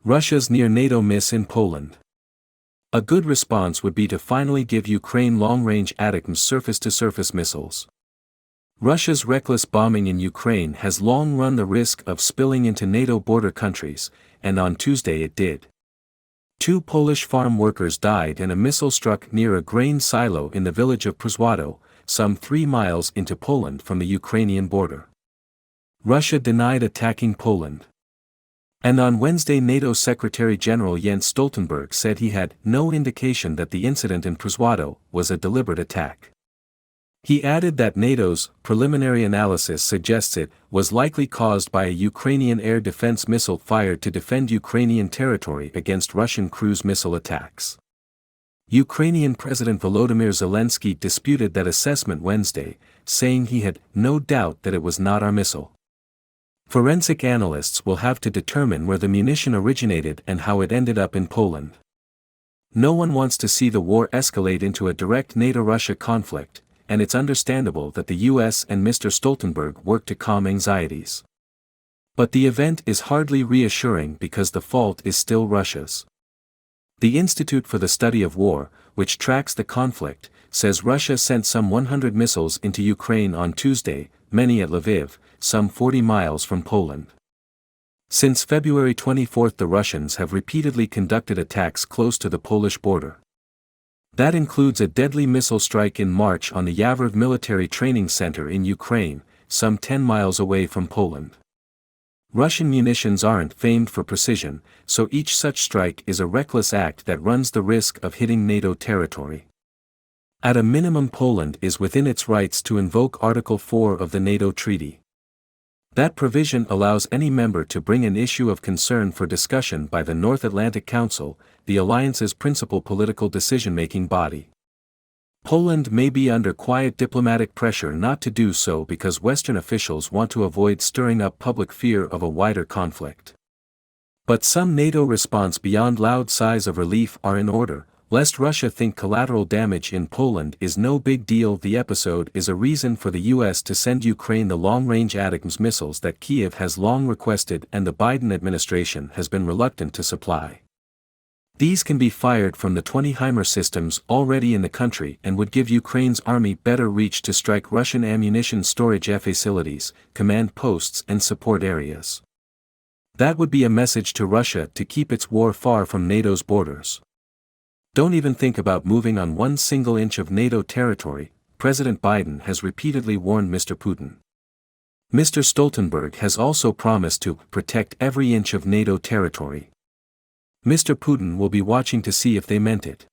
Russia's near-NATO miss in Poland. A good response would be to finally give Ukraine long-range ATACMS surface-to-surface missiles. Russia's reckless bombing in Ukraine has long run the risk of spilling into NATO border countries, and on Tuesday it did. 2 Polish farm workers died and a missile struck near a grain silo in the village of Przewodów, some 3 miles into Poland from the Ukrainian border. Russia denied attacking Poland. And on Wednesday NATO Secretary-General Jens Stoltenberg said he had no indication that the incident in Przewodów was a deliberate attack. He added that NATO's preliminary analysis suggests it was likely caused by a Ukrainian air defense missile fired to defend Ukrainian territory against Russian cruise missile attacks. Ukrainian President Volodymyr Zelensky disputed that assessment Wednesday, saying he had no doubt that it was not our missile. Forensic analysts will have to determine where the munition originated and how it ended up in Poland. No one wants to see the war escalate into a direct NATO-Russia conflict, and it's understandable that the US and Mr. Stoltenberg work to calm anxieties. But the event is hardly reassuring because the fault is still Russia's. The Institute for the Study of War, which tracks the conflict, says Russia sent some 100 missiles into Ukraine on Tuesday, many at Lviv, some 40 miles from Poland. Since February 24 the Russians have repeatedly conducted attacks close to the Polish border. That includes a deadly missile strike in March on the Yavrov military training center in Ukraine, some 10 miles away from Poland. Russian munitions aren't famed for precision, so each such strike is a reckless act that runs the risk of hitting NATO territory. At a minimum, Poland is within its rights to invoke Article 4 of the NATO treaty. That provision allows any member to bring an issue of concern for discussion by the North Atlantic Council, the alliance's principal political decision-making body. Poland may be under quiet diplomatic pressure not to do so because Western officials want to avoid stirring up public fear of a wider conflict. But some NATO response beyond loud sighs of relief are in order, lest Russia think collateral damage in Poland is no big deal. The episode is a reason for the US to send Ukraine the long-range ATACMS missiles that Kyiv has long requested and the Biden administration has been reluctant to supply. These can be fired from the 20 HIMARS systems already in the country and would give Ukraine's army better reach to strike Russian ammunition storage facilities, command posts and support areas. That would be a message to Russia to keep its war far from NATO's borders. Don't even think about moving on one single inch of NATO territory, President Biden has repeatedly warned Mr. Putin. Mr. Stoltenberg has also promised to protect every inch of NATO territory. Mr. Putin will be watching to see if they meant it.